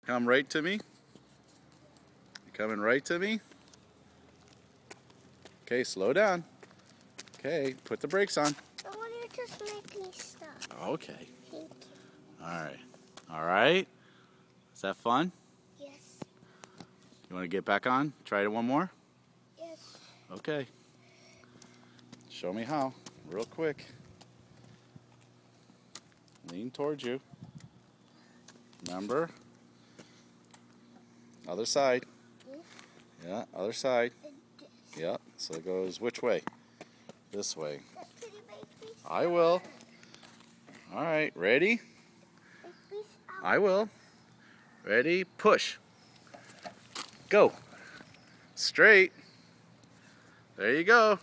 Come right to me. You're coming right to me. Okay, slow down. Okay, put the brakes on. I want you to just make me stop. Okay. Thank you. Alright. Alright. Is that fun? Yes. You want to get back on? Try it one more? Yes. Okay. Show me how. Real quick. Lean towards you. Remember? Other side. Yeah, other side. Yeah, so it goes which way? This way. I will. Alright, ready? I will. Ready? Push. Go. Straight. There you go.